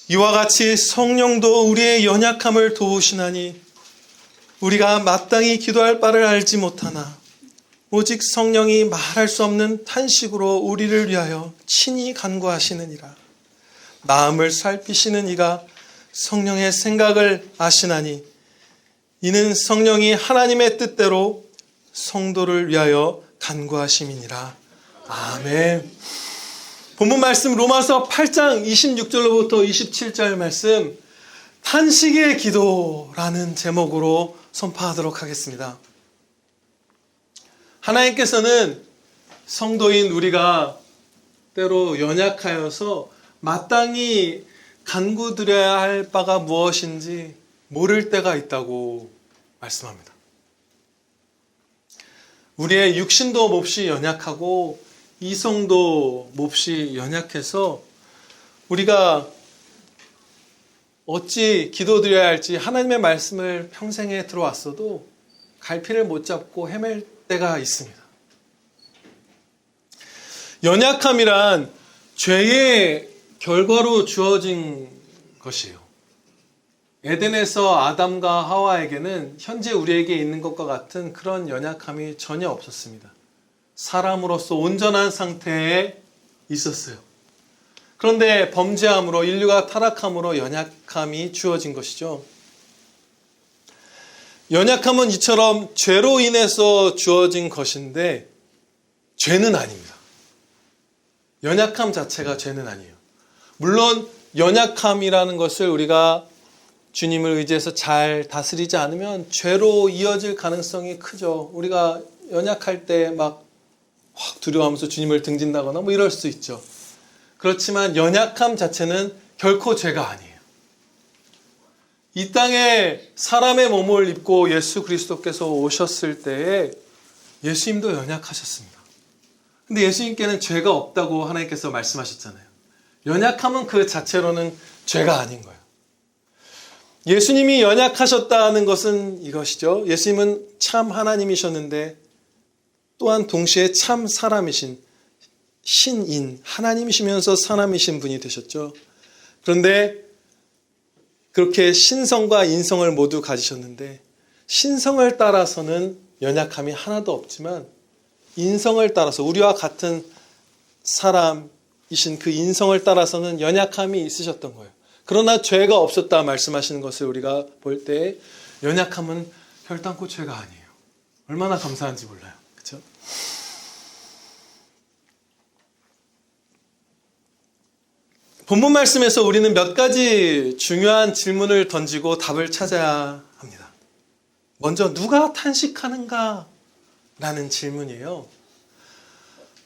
이와 같이 성령도 우리의 연약함을 도우시나니 우리가 마땅히 기도할 바를 알지 못하나 오직 성령이 말할 수 없는 탄식으로 우리를 위하여 친히 간구하시느니라. 마음을 살피시는 이가 성령의 생각을 아시나니 이는 성령이 하나님의 뜻대로 성도를 위하여 간구하심이니라. 아멘. 본문 말씀 로마서 8장 26절로부터 27절 말씀, 탄식의 기도라는 제목으로 선포하도록 하겠습니다. 하나님께서는 성도인 우리가 때로 연약하여서 마땅히 간구드려야 할 바가 무엇인지 모를 때가 있다고 말씀합니다. 우리의 육신도 몹시 연약하고 이성도 몹시 연약해서 우리가 어찌 기도드려야 할지 하나님의 말씀을 평생에 들어왔어도 갈피를 못 잡고 헤맬 때가 있습니다. 연약함이란 죄의 결과로 주어진 것이에요. 에덴에서 아담과 하와에게는 현재 우리에게 있는 것과 같은 그런 연약함이 전혀 없었습니다. 사람으로서 온전한 상태에 있었어요. 그런데 범죄함으로 인류가 타락함으로 연약함이 주어진 것이죠. 연약함은 이처럼 죄로 인해서 주어진 것인데 죄는 아닙니다. 연약함 자체가 죄는 아니에요. 물론 연약함이라는 것을 우리가 주님을 의지해서 잘 다스리지 않으면 죄로 이어질 가능성이 크죠. 우리가 연약할 때 막 확 두려워하면서 주님을 등진다거나 뭐 이럴 수 있죠. 그렇지만 연약함 자체는 결코 죄가 아니에요. 이 땅에 사람의 몸을 입고 예수 그리스도께서 오셨을 때에 예수님도 연약하셨습니다. 근데 예수님께는 죄가 없다고 하나님께서 말씀하셨잖아요. 연약함은 그 자체로는 죄가 아닌 거예요. 예수님이 연약하셨다는 것은 이것이죠. 예수님은 참 하나님이셨는데 또한 동시에 참 사람이신 신인, 하나님이시면서 사람이신 분이 되셨죠. 그런데 그렇게 신성과 인성을 모두 가지셨는데 신성을 따라서는 연약함이 하나도 없지만 인성을 따라서 우리와 같은 사람이신 그 인성을 따라서는 연약함이 있으셨던 거예요. 그러나 죄가 없었다 말씀하시는 것을 우리가 볼 때 연약함은 결단코 죄가 아니에요. 얼마나 감사한지 몰라요. 그렇죠? 본문 말씀에서 우리는 몇 가지 중요한 질문을 던지고 답을 찾아야 합니다. 먼저 누가 탄식하는가? 라는 질문이에요.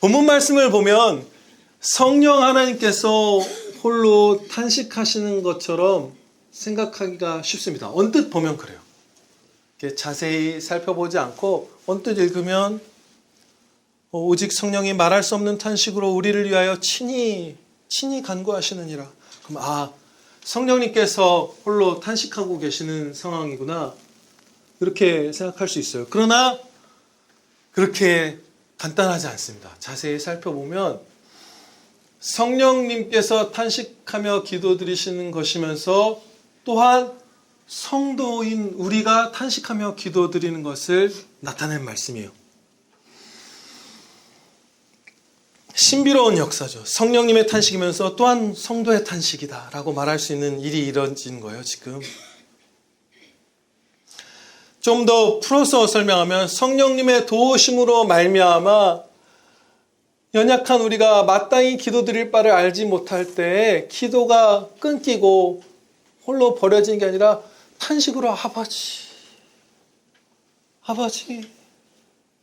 본문 말씀을 보면 성령 하나님께서 홀로 탄식하시는 것처럼 생각하기가 쉽습니다. 언뜻 보면 그래요. 이렇게 자세히 살펴보지 않고 언뜻 읽으면 오직 성령이 말할 수 없는 탄식으로 우리를 위하여 친히 간구하시느니라. 그럼 성령님께서 홀로 탄식하고 계시는 상황이구나 이렇게 생각할 수 있어요. 그러나 그렇게 간단하지 않습니다. 자세히 살펴보면 성령님께서 탄식하며 기도드리시는 것이면서 또한 성도인 우리가 탄식하며 기도드리는 것을 나타낸 말씀이에요. 신비로운 역사죠. 성령님의 탄식이면서 또한 성도의 탄식이다 라고 말할 수 있는 일이 이루어진 거예요. 지금 좀 더 풀어서 설명하면 성령님의 도우심으로 말미암아 연약한 우리가 마땅히 기도드릴 바를 알지 못할 때 기도가 끊기고 홀로 버려지는 게 아니라 탄식으로 아버지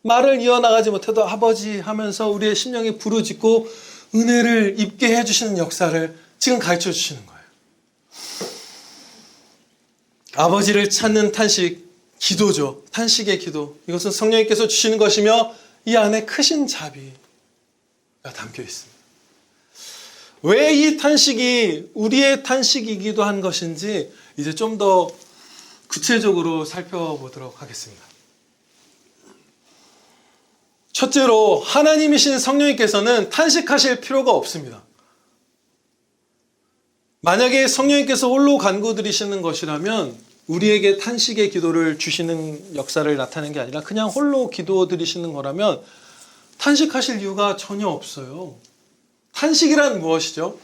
말을 이어나가지 못해도 아버지 하면서 우리의 심령이 부르짖고 은혜를 입게 해주시는 역사를 지금 가르쳐 주시는 거예요. 아버지를 찾는 탄식, 기도죠. 탄식의 기도. 이것은 성령님께서 주시는 것이며 이 안에 크신 자비가 담겨 있습니다. 왜 이 탄식이 우리의 탄식이기도 한 것인지 이제 좀 더 구체적으로 살펴보도록 하겠습니다. 첫째로 하나님이신 성령님께서는 탄식하실 필요가 없습니다. 만약에 성령님께서 홀로 간구드리시는 것이라면 우리에게 탄식의 기도를 주시는 역사를 나타내는 게 아니라 그냥 홀로 기도드리시는 거라면 탄식하실 이유가 전혀 없어요. 탄식이란 무엇이죠?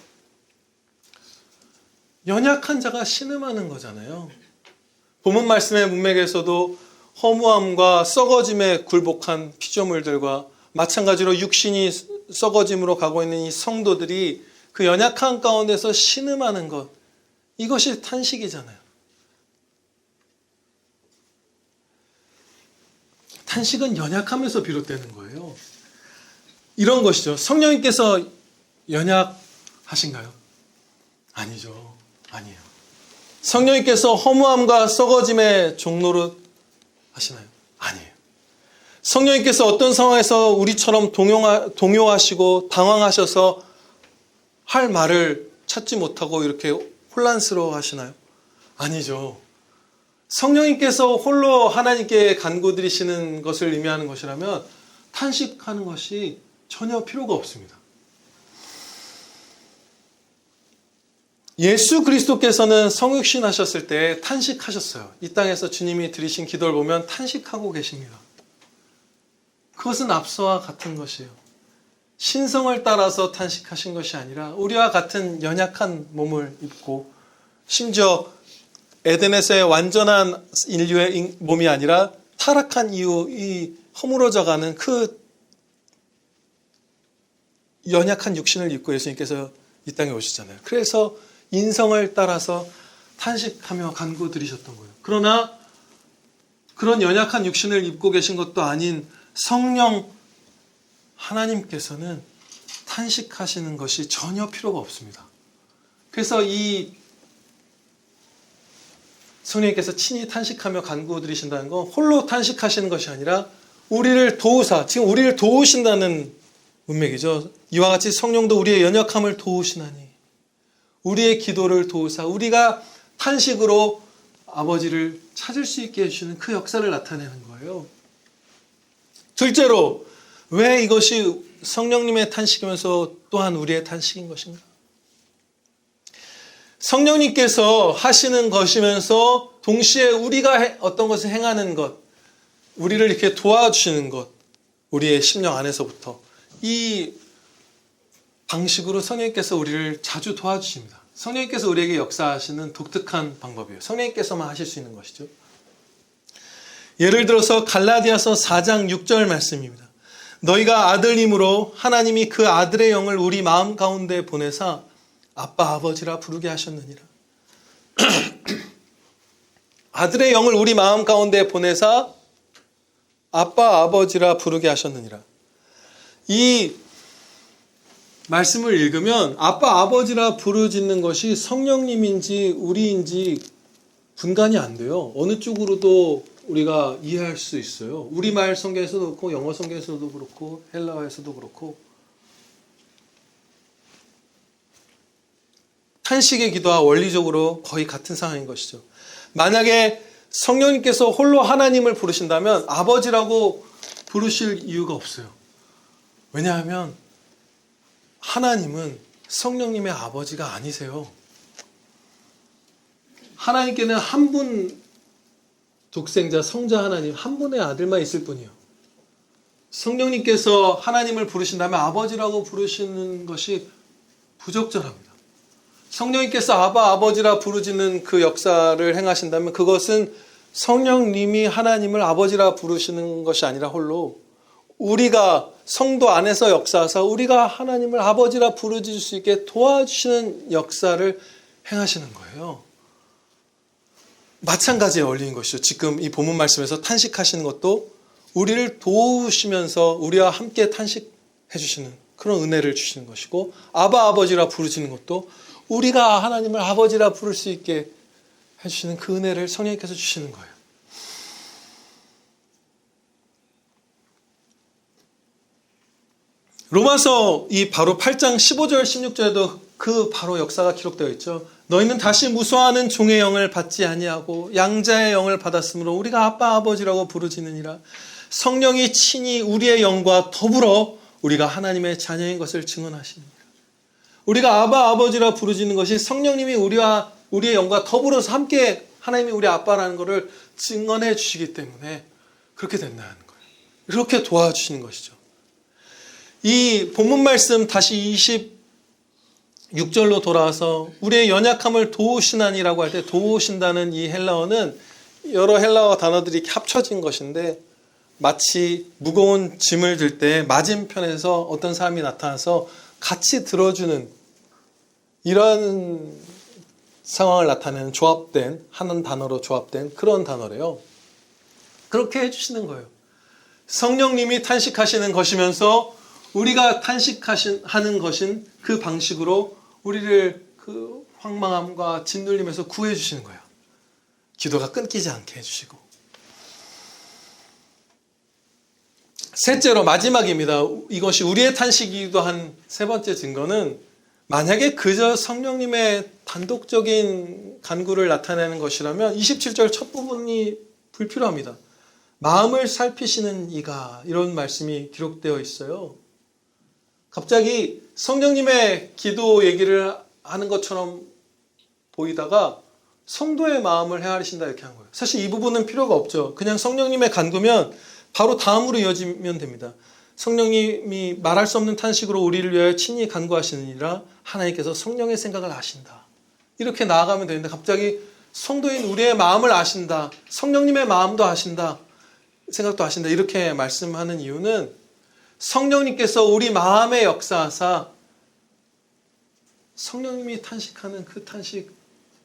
연약한 자가 신음하는 거잖아요. 본문 말씀의 문맥에서도 허무함과 썩어짐에 굴복한 피조물들과 마찬가지로 육신이 썩어짐으로 가고 있는 이 성도들이 그 연약한 가운데서 신음하는 것, 이것이 탄식이잖아요. 탄식은 연약함에서 비롯되는 거예요. 이런 것이죠. 성령님께서 연약하신가요? 아니죠. 아니에요. 성령님께서 허무함과 썩어짐의 종노릇 하시나요? 아니에요. 성령님께서 어떤 상황에서 우리처럼 동요하시고 당황하셔서 할 말을 찾지 못하고 이렇게 혼란스러워 하시나요? 아니죠. 성령님께서 홀로 하나님께 간구드리시는 것을 의미하는 것이라면 탄식하는 것이 전혀 필요가 없습니다. 예수 그리스도께서는 성육신 하셨을 때 탄식하셨어요. 이 땅에서 주님이 드리신 기도를 보면 탄식하고 계십니다. 그것은 앞서와 같은 것이에요. 신성을 따라서 탄식하신 것이 아니라 우리와 같은 연약한 몸을 입고 심지어 에덴에서의 완전한 인류의 몸이 아니라 타락한 이후 이 허물어져가는 그 연약한 육신을 입고 예수님께서 이 땅에 오시잖아요. 그래서 인성을 따라서 탄식하며 간구드리셨던 거예요. 그러나 그런 연약한 육신을 입고 계신 것도 아닌 성령 하나님께서는 탄식하시는 것이 전혀 필요가 없습니다. 그래서 이 성령님께서 친히 탄식하며 간구드리신다는 건 홀로 탄식하시는 것이 아니라 우리를 도우사, 지금 우리를 도우신다는 문맥이죠. 이와 같이 성령도 우리의 연약함을 도우시나니 우리의 기도를 도우사 우리가 탄식으로 아버지를 찾을 수 있게 해주시는 그 역사를 나타내는 거예요. 둘째로 왜 이것이 성령님의 탄식이면서 또한 우리의 탄식인 것인가? 성령님께서 하시는 것이면서 동시에 우리가 어떤 것을 행하는 것, 우리를 이렇게 도와주시는 것, 우리의 심령 안에서부터 이 방식으로 성령님께서 우리를 자주 도와주십니다. 성령님께서 우리에게 역사하시는 독특한 방법이에요. 성령님께서만 하실 수 있는 것이죠. 예를 들어서 갈라디아서 4장 6절 말씀입니다. 너희가 아들임으로 하나님이 그 아들의 영을 우리 마음 가운데 보내사 아빠 아버지라 부르게 하셨느니라. 아들의 영을 우리 마음 가운데 보내사 아빠 아버지라 부르게 하셨느니라. 이 말씀을 읽으면 아빠 아버지라 부르짖는 것이 성령님인지 우리인지 분간이 안 돼요. 어느 쪽으로도 우리가 이해할 수 있어요. 우리말 성경에서도 그렇고 영어 성경에서도 그렇고 헬라어에서도 그렇고 탄식의 기도와 원리적으로 거의 같은 상황인 것이죠. 만약에 성령님께서 홀로 하나님을 부르신다면 아버지라고 부르실 이유가 없어요. 왜냐하면 하나님은 성령님의 아버지가 아니세요. 하나님께는 한 분 독생자 성자 하나님 한 분의 아들만 있을 뿐이에요. 성령님께서 하나님을 부르신다면 아버지라고 부르시는 것이 부적절합니다. 성령님께서 아바 아버지라 부르짖는 그 역사를 행하신다면 그것은 성령님이 하나님을 아버지라 부르시는 것이 아니라 홀로 우리가 성도 안에서 역사하사 우리가 하나님을 아버지라 부르짖을 수 있게 도와주시는 역사를 행하시는 거예요. 마찬가지의 원리인 것이죠. 지금 이 본문 말씀에서 탄식하시는 것도 우리를 도우시면서 우리와 함께 탄식해 주시는 그런 은혜를 주시는 것이고 아바 아버지라 부르짖는 것도 우리가 하나님을 아버지라 부를 수 있게 해주시는 그 은혜를 성령님께서 주시는 거예요. 로마서 이 바로 8장 15절 16절에도 그 바로 역사가 기록되어 있죠. 너희는 다시 무소하는 종의 영을 받지 아니하고 양자의 영을 받았으므로 우리가 아빠 아버지라고 부르짖느니라. 성령이 친히 우리의 영과 더불어 우리가 하나님의 자녀인 것을 증언하시느니라. 우리가 아바 아버지라 부르짖는 것이 성령님이 우리의 영과 더불어서 함께 하나님이 우리 아빠라는 것을 증언해 주시기 때문에 그렇게 된다는 거예요. 그렇게 도와주시는 것이죠. 이 본문 말씀 다시 26절로 돌아와서 우리의 연약함을 도우시나니라고 할 때 도우신다는 이 헬라어는 여러 헬라어 단어들이 이렇게 합쳐진 것인데 마치 무거운 짐을 들 때 맞은편에서 어떤 사람이 나타나서 같이 들어주는 이런 상황을 나타내는 조합된 한 단어로 조합된 그런 단어래요. 그렇게 해주시는 거예요. 성령님이 탄식하시는 것이면서 우리가 탄식하는 것인 그 방식으로 우리를 그 황망함과 짓눌림에서 구해 주시는 거예요. 기도가 끊기지 않게 해주시고. 셋째로 마지막입니다. 이것이 우리의 탄식이기도 한 세 번째 증거는 만약에 그저 성령님의 단독적인 간구를 나타내는 것이라면 27절 첫 부분이 불필요합니다. 마음을 살피시는 이가 이런 말씀이 기록되어 있어요. 갑자기 성령님의 기도 얘기를 하는 것처럼 보이다가 성도의 마음을 헤아리신다 이렇게 한 거예요. 사실 이 부분은 필요가 없죠. 그냥 성령님의 간구면 바로 다음으로 이어지면 됩니다. 성령님이 말할 수 없는 탄식으로 우리를 위하여 친히 간구하시느니라 하나님께서 성령의 생각을 아신다. 이렇게 나아가면 되는데 갑자기 성도인 우리의 마음을 아신다. 성령님의 마음도 아신다. 생각도 아신다. 이렇게 말씀하는 이유는 성령님께서 우리 마음에 역사하사 성령님이 탄식하는 그 탄식을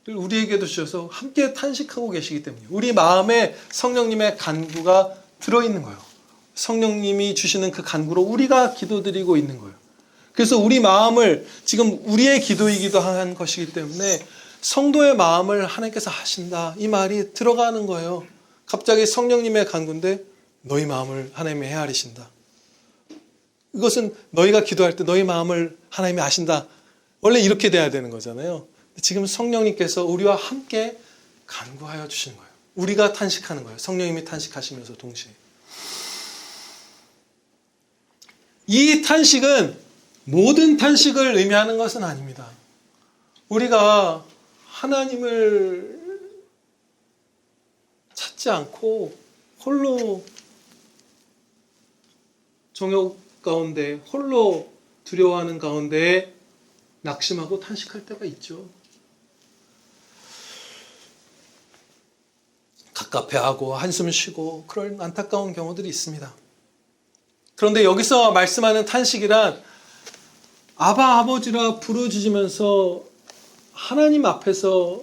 우리에게도 주셔서 함께 탄식하고 계시기 때문이에요. 우리 마음에 성령님의 간구가 들어있는 거예요. 성령님이 주시는 그 간구로 우리가 기도드리고 있는 거예요. 그래서 우리 마음을 지금 우리의 기도이기도 한 것이기 때문에 성도의 마음을 하나님께서 하신다. 이 말이 들어가는 거예요. 갑자기 성령님의 간구인데 너희 마음을 하나님이 헤아리신다. 이것은 너희가 기도할 때 너희 마음을 하나님이 아신다. 원래 이렇게 돼야 되는 거잖아요. 지금 성령님께서 우리와 함께 간구하여 주시는 거예요. 우리가 탄식하는 거예요. 성령님이 탄식하시면서 동시에. 이 탄식은 모든 탄식을 의미하는 것은 아닙니다. 우리가 하나님을 찾지 않고 홀로 정욕 가운데 홀로 두려워하는 가운데 낙심하고 탄식할 때가 있죠. 갑갑해하고 한숨 쉬고 그런 안타까운 경우들이 있습니다. 그런데 여기서 말씀하는 탄식이란 아바 아버지라 부르짖으면서 하나님 앞에서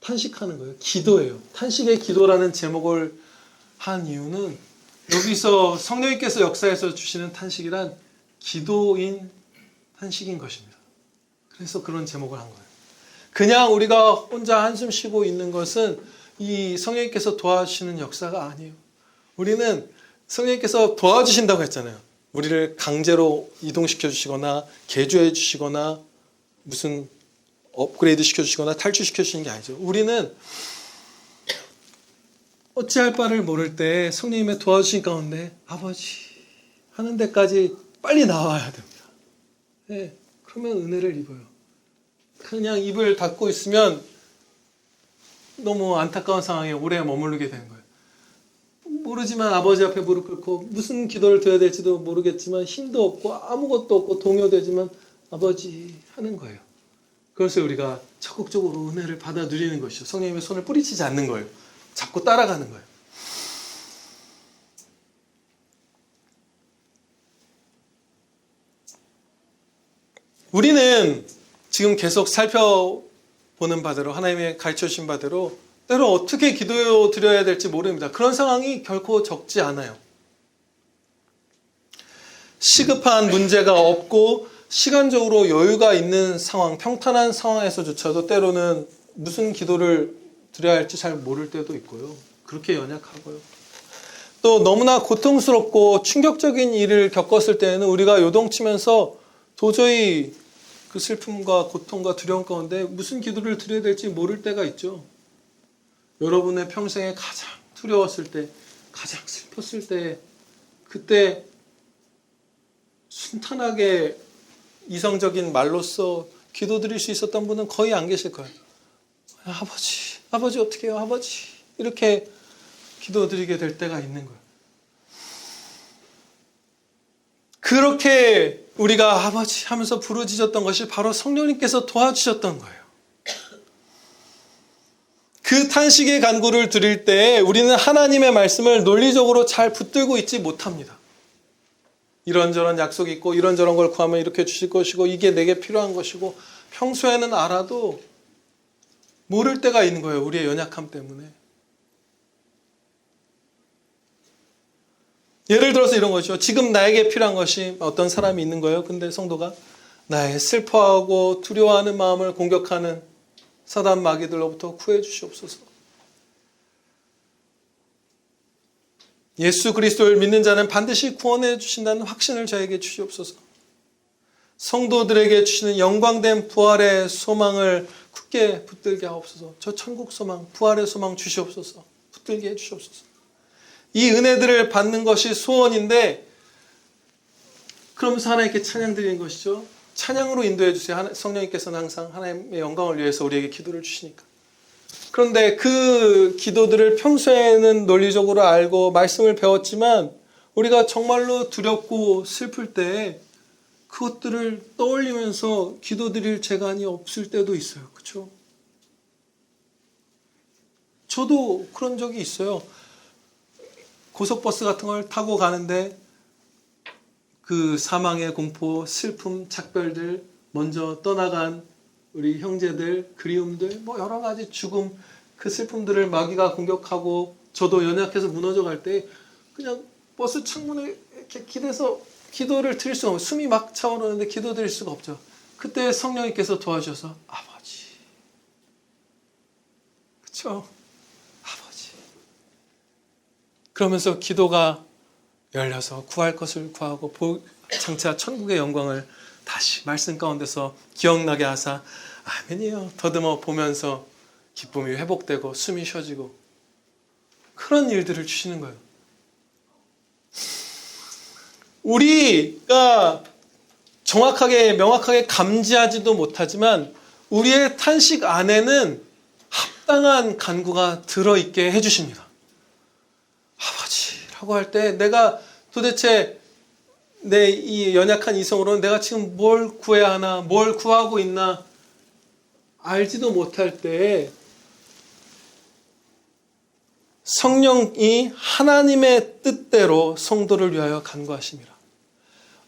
탄식하는 거예요. 기도예요. 탄식의 기도라는 제목을 한 이유는 여기서 성령님께서 역사해서 주시는 탄식이란 기도인 탄식인 것입니다. 그래서 그런 제목을 한 거예요. 그냥 우리가 혼자 한숨 쉬고 있는 것은 이 성령님께서 도와주시는 역사가 아니에요. 우리는 성령님께서 도와주신다고 했잖아요. 우리를 강제로 이동시켜 주시거나 개조해 주시거나 무슨 업그레이드 시켜 주시거나 탈출시켜 주시는 게 아니죠. 우리는 어찌할 바를 모를 때 성령님의 도와주신 가운데 아버지 하는 데까지 빨리 나와야 됩니다. 네, 그러면 은혜를 입어요. 그냥 입을 닫고 있으면 너무 안타까운 상황에 오래 머무르게 되는 거예요. 모르지만 아버지 앞에 무릎 꿇고 무슨 기도를 드려야 될지도 모르겠지만 힘도 없고 아무것도 없고 동요되지만 아버지 하는 거예요. 그래서 우리가 적극적으로 은혜를 받아 누리는 것이죠. 성령님의 손을 뿌리치지 않는 거예요. 잡고 따라가는 거예요. 우리는 지금 계속 살펴보는 바대로 하나님의 가르쳐 주신 바대로 때로 어떻게 기도 드려야 될지 모릅니다. 그런 상황이 결코 적지 않아요. 시급한 문제가 없고 시간적으로 여유가 있는 상황, 평탄한 상황에서조차도 때로는 무슨 기도를 드려야 할지 잘 모를 때도 있고요. 그렇게 연약하고요. 또 너무나 고통스럽고 충격적인 일을 겪었을 때에는 우리가 요동치면서 도저히 그 슬픔과 고통과 두려움 가운데 무슨 기도를 드려야 될지 모를 때가 있죠. 여러분의 평생에 가장 두려웠을 때, 가장 슬펐을 때, 그때 순탄하게 이성적인 말로써 기도드릴 수 있었던 분은 거의 안 계실 거예요. 아버지 어떻게 해요? 아버지. 이렇게 기도드리게 될 때가 있는 거예요. 그렇게 우리가 아버지 하면서 부르짖었던 것이 바로 성령님께서 도와주셨던 거예요. 그 탄식의 간구를 드릴 때 우리는 하나님의 말씀을 논리적으로 잘 붙들고 있지 못합니다. 이런저런 약속이 있고 이런저런 걸 구하면 이렇게 주실 것이고 이게 내게 필요한 것이고 평소에는 알아도 모를 때가 있는 거예요. 우리의 연약함 때문에. 예를 들어서 이런 거죠. 지금 나에게 필요한 것이 어떤 사람이 있는 거예요. 근데 성도가 나의 슬퍼하고 두려워하는 마음을 공격하는 사단 마귀들로부터 구해 주시옵소서. 예수 그리스도를 믿는 자는 반드시 구원해 주신다는 확신을 저에게 주시옵소서. 성도들에게 주시는 영광된 부활의 소망을 굳게 붙들게 하옵소서. 저 천국 소망, 부활의 소망 주시옵소서. 붙들게 해 주시옵소서. 이 은혜들을 받는 것이 소원인데 그러면서 하나님께 찬양 드리는 것이죠. 찬양으로 인도해 주세요. 성령님께서는 항상 하나님의 영광을 위해서 우리에게 기도를 주시니까. 그런데 그 기도들을 평소에는 논리적으로 알고 말씀을 배웠지만 우리가 정말로 두렵고 슬플 때 그것들을 떠올리면서 기도드릴 재간이 없을 때도 있어요. 그렇죠? 저도 그런 적이 있어요. 고속버스 같은 걸 타고 가는데 그 사망의 공포, 슬픔, 작별들, 먼저 떠나간 우리 형제들, 그리움들, 뭐 여러 가지 죽음, 그 슬픔들을 마귀가 공격하고 저도 연약해서 무너져 갈 때 그냥 버스 창문에 이렇게 기대서 기도를 드릴 수가 없어요. 숨이 막 차오르는데 기도 드릴 수가 없죠. 그때 성령님께서 도와주셔서 아버지. 그렇죠? 아버지. 그러면서 기도가 열려서 구할 것을 구하고 장차 천국의 영광을 다시 말씀 가운데서 기억나게 하사 아멘이요. 더듬어 보면서 기쁨이 회복되고 숨이 쉬어지고 그런 일들을 주시는 거예요. 우리가 정확하게 명확하게 감지하지도 못하지만 우리의 탄식 안에는 합당한 간구가 들어있게 해주십니다. 아버지라고 할 때 내가 도대체 내 이 연약한 이성으로는 내가 지금 뭘 구해야 하나, 뭘 구하고 있나 알지도 못할 때 성령이 하나님의 뜻대로 성도를 위하여 간구하십니다.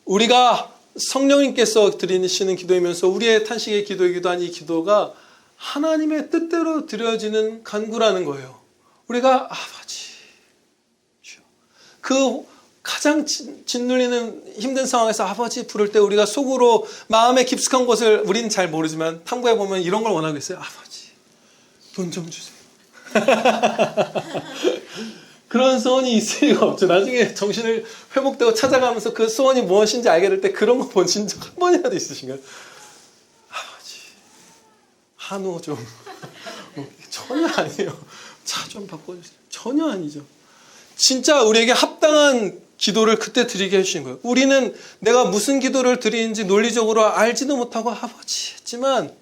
우리가 성령님께서 드리시는 기도이면서 우리의 탄식의 기도이기도 한 이 기도가 하나님의 뜻대로 드려지는 간구라는 거예요. 우리가 아버지 그 가장 짓눌리는 힘든 상황에서 아버지 부를 때 우리가 속으로 마음의 깊숙한 곳을 우리는 잘 모르지만 탐구해보면 이런 걸 원하고 있어요. 아버지 돈 좀 주세요. 그런 소원이 있을 리가 없죠. 나중에 정신을 회복되고 찾아가면서 그 소원이 무엇인지 알게 될 때 그런 거 보신 적 한 번이라도 있으신가요? 아버지 한우 좀 전혀 아니에요. 차 좀 바꿔주세요. 전혀 아니죠. 진짜 우리에게 합당한 기도를 그때 드리게 해주신 거예요. 우리는 내가 무슨 기도를 드리는지 논리적으로 알지도 못하고 아버지 했지만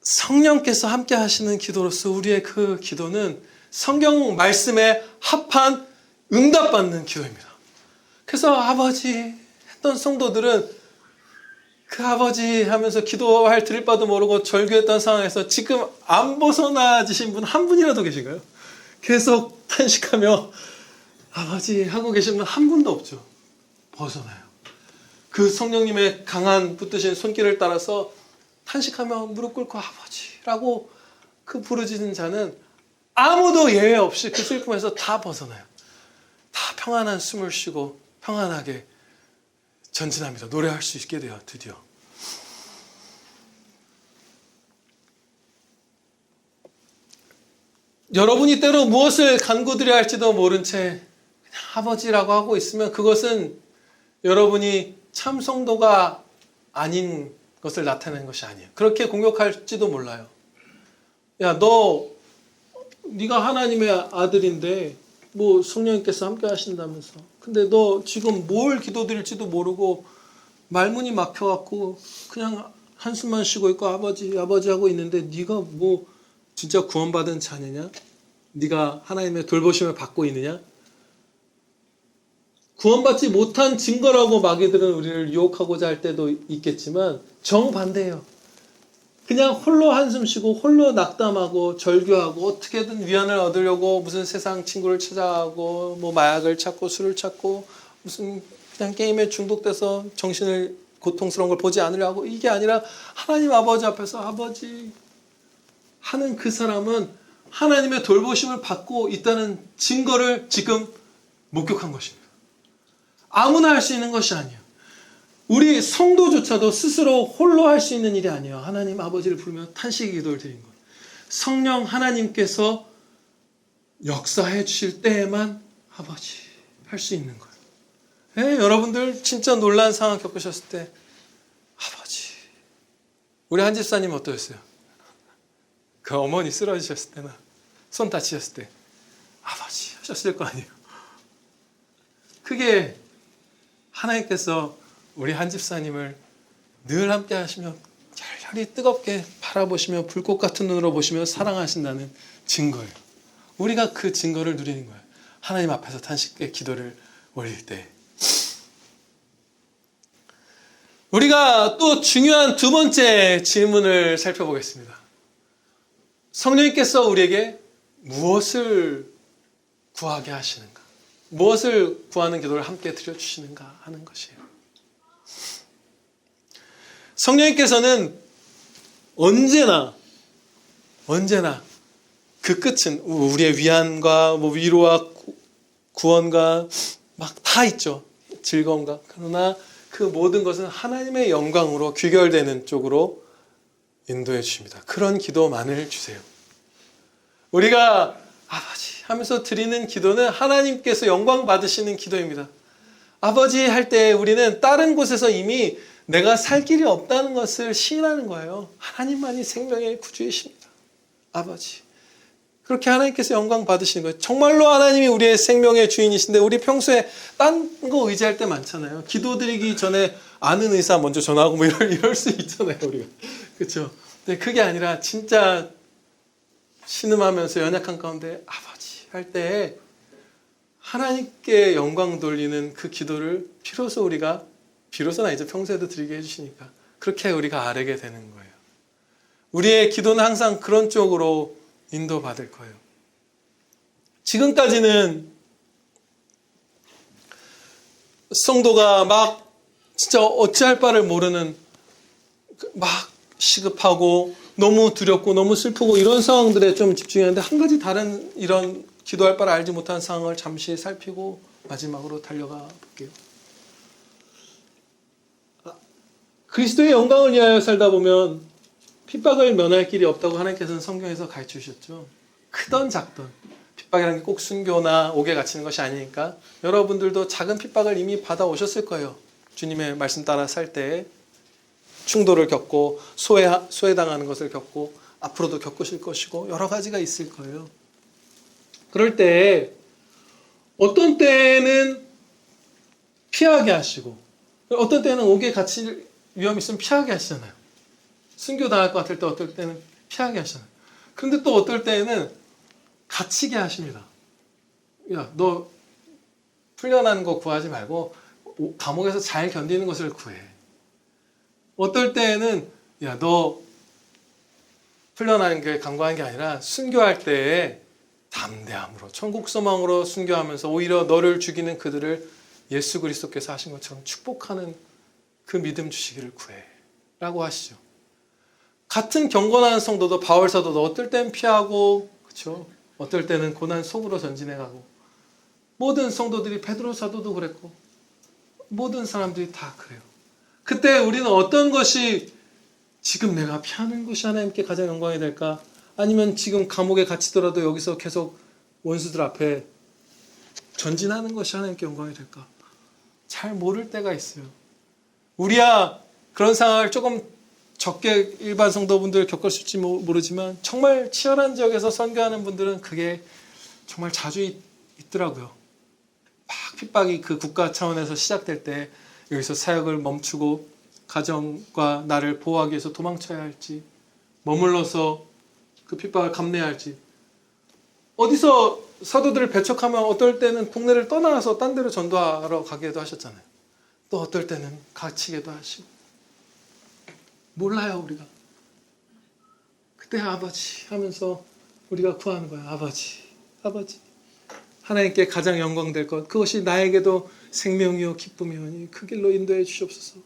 성령께서 함께 하시는 기도로서 우리의 그 기도는 성경 말씀에 합한 응답받는 기도입니다. 그래서 아버지 했던 성도들은 그 아버지 하면서 기도할 드릴 바도 모르고 절규했던 상황에서 지금 안 벗어나지신 분 한 분이라도 계신가요? 계속 탄식하며 아버지 하고 계신 분 한 분도 없죠. 벗어나요. 그 성령님의 강한 붙드신 손길을 따라서 탄식하며 무릎 꿇고 아버지라고 그 부르짖는 자는 아무도 예외 없이 그 슬픔에서 다 벗어나요. 다 평안한 숨을 쉬고 평안하게 전진합니다. 노래할 수 있게 돼요. 드디어. 여러분이 때로 무엇을 간구드려야 할지도 모른 채 그냥 아버지라고 하고 있으면 그것은 여러분이 참 성도가 아닌 것을 나타내는 것이 아니에요. 그렇게 공격할지도 몰라요. 야, 네가 하나님의 아들인데 뭐 성령님께서 함께 하신다면서. 근데 너 지금 뭘 기도드릴지도 모르고 말문이 막혀갖고 그냥 한숨만 쉬고 있고 아버지 아버지 하고 있는데 네가 뭐 진짜 구원받은 자녀냐? 네가 하나님의 돌보심을 받고 있느냐? 구원받지 못한 증거라고 마귀들은 우리를 유혹하고자 할 때도 있겠지만 정반대예요. 그냥 홀로 한숨 쉬고 홀로 낙담하고 절규하고 어떻게든 위안을 얻으려고 무슨 세상 친구를 찾아가고 뭐 마약을 찾고 술을 찾고 무슨 그냥 게임에 중독돼서 정신을 고통스러운 걸 보지 않으려고, 이게 아니라 하나님 아버지 앞에서 아버지 하는 그 사람은 하나님의 돌보심을 받고 있다는 증거를 지금 목격한 것입니다. 아무나 할 수 있는 것이 아니에요. 우리 성도조차도 스스로 홀로 할 수 있는 일이 아니에요. 하나님 아버지를 부르며 탄식 기도를 드린 것. 성령 하나님께서 역사해 주실 때에만 아버지 할 수 있는 거예요. 네, 여러분들 진짜 놀란 상황 겪으셨을 때 아버지. 우리 한 집사님 어떠셨어요? 그 어머니 쓰러지셨을 때나 손 다치셨을 때 아버지 하셨을 거 아니에요. 그게 하나님께서 우리 한 집사님을 늘 함께 하시며 열렬히 뜨겁게 바라보시며 불꽃 같은 눈으로 보시며 사랑하신다는 증거예요. 우리가 그 증거를 누리는 거예요. 하나님 앞에서 탄식의 기도를 올릴 때. 우리가 또 중요한 두 번째 질문을 살펴보겠습니다. 성령님께서 우리에게 무엇을 구하게 하시는가? 무엇을 구하는 기도를 함께 드려주시는가 하는 것이에요. 성령님께서는 언제나 그 끝은 우리의 위안과 뭐 위로와 구원과 막 다 있죠. 즐거움과. 그러나 그 모든 것은 하나님의 영광으로 귀결되는 쪽으로 인도해 주십니다. 그런 기도만을 주세요. 우리가 아버지 하면서 드리는 기도는 하나님께서 영광 받으시는 기도입니다. 아버지 할 때 우리는 다른 곳에서 이미 내가 살 길이 없다는 것을 시인하는 거예요. 하나님만이 생명의 구주이십니다. 아버지. 그렇게 하나님께서 영광 받으시는 거예요. 정말로 하나님이 우리의 생명의 주인이신데 우리 평소에 딴 거 의지할 때 많잖아요. 기도드리기 전에 아는 의사 먼저 전화하고 뭐 이럴 수 있잖아요. 우리가. 그렇죠? 근데 그게 아니라 진짜 신음하면서 연약한 가운데 아버지 할 때 하나님께 영광 돌리는 그 기도를 비로소는 이제 평소에도 드리게 해주시니까 그렇게 우리가 아뢰게 되는 거예요. 우리의 기도는 항상 그런 쪽으로 인도받을 거예요. 지금까지는 성도가 막 진짜 어찌할 바를 모르는 막 시급하고 너무 두렵고 너무 슬프고 이런 상황들에 좀 집중했는데 한 가지 다른 이런 기도할 바를 알지 못한 상황을 잠시 살피고 마지막으로 달려가 볼게요. 그리스도의 영광을 위하여 살다 보면 핍박을 면할 길이 없다고 하나님께서는 성경에서 가르쳐 주셨죠. 크던 작던 핍박이라는 게 꼭 순교나 옥에 갇히는 것이 아니니까 여러분들도 작은 핍박을 이미 받아오셨을 거예요. 주님의 말씀 따라 살 때 충돌을 겪고 소외당하는 것을 겪고 앞으로도 겪으실 것이고 여러 가지가 있을 거예요. 그럴 때 어떤 때는 피하게 하시고 어떤 때는 옥에 갇힐 위험이 있으면 피하게 하시잖아요. 순교당할 것 같을 때 어떨 때는 피하게 하시잖아요. 그런데 또 어떨 때는 갇히게 하십니다. 야, 너 풀려나는 거 구하지 말고 감옥에서 잘 견디는 것을 구해. 어떨 때는 야, 너 풀려나는 게 간구하는 게 아니라 순교할 때에 담대함으로 천국 소망으로 순교하면서 오히려 너를 죽이는 그들을 예수 그리스도께서 하신 것처럼 축복하는 그 믿음 주시기를 구해 라고 하시죠. 같은 경건한 성도도 바울 사도도 어떨 땐 피하고 그렇죠? 어떨 때는 고난 속으로 전진해가고 모든 성도들이 베드로 사도도 그랬고 모든 사람들이 다 그래요. 그때 우리는 어떤 것이 지금 내가 피하는 것이 하나님께 가장 영광이 될까? 아니면 지금 감옥에 갇히더라도 여기서 계속 원수들 앞에 전진하는 것이 하나님께 영광이 될까? 잘 모를 때가 있어요. 우리야 그런 상황을 조금 적게 일반 성도분들 겪었을지 모르지만 정말 치열한 지역에서 선교하는 분들은 그게 정말 자주 있더라고요. 막 핍박이 그 국가 차원에서 시작될 때 여기서 사역을 멈추고 가정과 나를 보호하기 위해서 도망쳐야 할지, 머물러서 그 핍박을 감내해야 할지, 어디서 사도들을 배척하면 어떨 때는 국내를 떠나서 딴 데로 전도하러 가기도 하셨잖아요. 또 어떨 때는 갇히기도 하시고. 몰라요, 우리가. 그때 아버지 하면서 우리가 구하는 거야. 아버지, 아버지. 하나님께 가장 영광될 것, 그것이 나에게도 생명이요 기쁨이오니 그 길로 인도해 주시옵소서.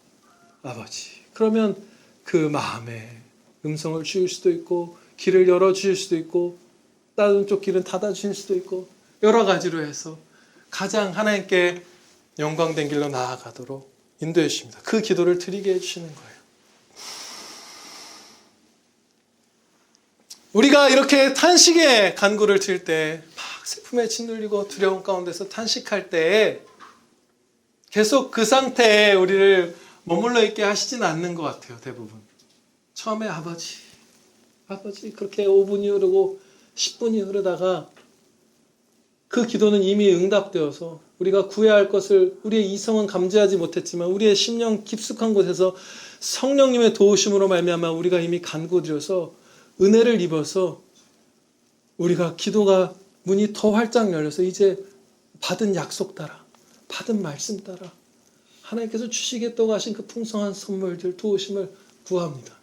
아버지. 그러면 그 마음에 음성을 주실 수도 있고, 길을 열어주실 수도 있고, 다른 쪽 길은 닫아주실 수도 있고, 여러 가지로 해서 가장 하나님께 영광된 길로 나아가도록 인도해 주십니다. 그 기도를 드리게 해주시는 거예요. 우리가 이렇게 탄식의 간구를 들 때, 막 슬픔에 짓눌리고 두려움 가운데서 탄식할 때 계속 그 상태에 우리를 머물러 있게 하시진 않는 것 같아요, 대부분. 처음에 아버지, 아버지 그렇게 5분이 흐르고 10분이 흐르다가 그 기도는 이미 응답되어서 우리가 구해야 할 것을 우리의 이성은 감지하지 못했지만 우리의 심령 깊숙한 곳에서 성령님의 도우심으로 말미암아 우리가 이미 간구드려서 은혜를 입어서 우리가 기도가 문이 더 활짝 열려서 이제 받은 약속 따라, 받은 말씀 따라 하나님께서 주시겠다고 하신 그 풍성한 선물들, 도우심을 구합니다.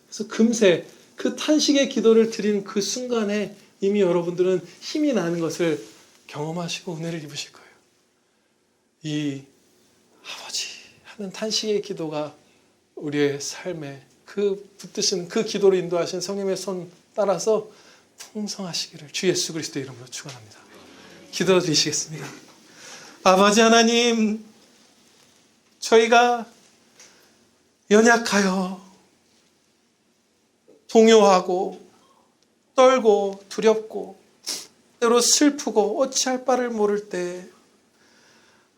그래서 금세 그 탄식의 기도를 드리는 그 순간에 이미 여러분들은 힘이 나는 것을 경험하시고 은혜를 입으실 거예요. 이 아버지 하는 탄식의 기도가 우리의 삶에 그 붙드신 그 기도로 인도하신 성령의 손 따라서 풍성하시기를 주 예수 그리스도의 이름으로 축원합니다. 기도드리시겠습니다. 아버지 하나님, 저희가 연약하여 동요하고 떨고 두렵고 때로 슬프고 어찌할 바를 모를 때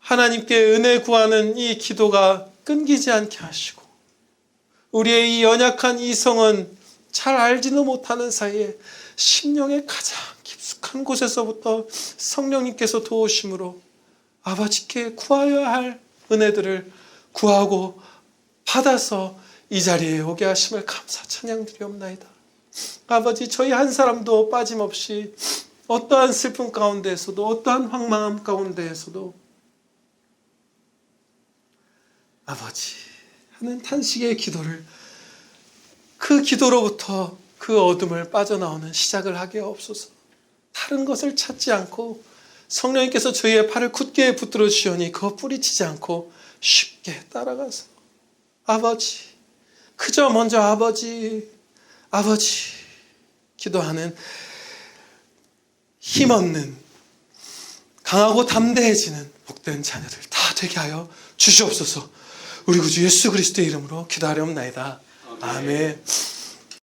하나님께 은혜 구하는 이 기도가 끊기지 않게 하시고 우리의 이 연약한 이성은 잘 알지도 못하는 사이에 심령의 가장 깊숙한 곳에서부터 성령님께서 도우심으로 아버지께 구하여야 할 은혜들을 구하고 받아서 이 자리에 오게 하심을 감사 찬양드리옵나이다. 아버지, 저희 한 사람도 빠짐없이 어떠한 슬픔 가운데에서도 어떠한 황망함 가운데에서도 아버지 하는 탄식의 기도를 그 기도로부터 그 어둠을 빠져나오는 시작을 하게 없소서. 다른 것을 찾지 않고 성령님께서 저희의 팔을 굳게 붙들어 주시오니 그거 뿌리치지 않고 쉽게 따라가서 아버지, 그저 먼저 아버지, 아버지 기도하는 힘없는 강하고 담대해지는 복된 자녀들 다 되게 하여 주시옵소서. 우리 구주 예수 그리스도의 이름으로 기도하렵나이다. 아멘.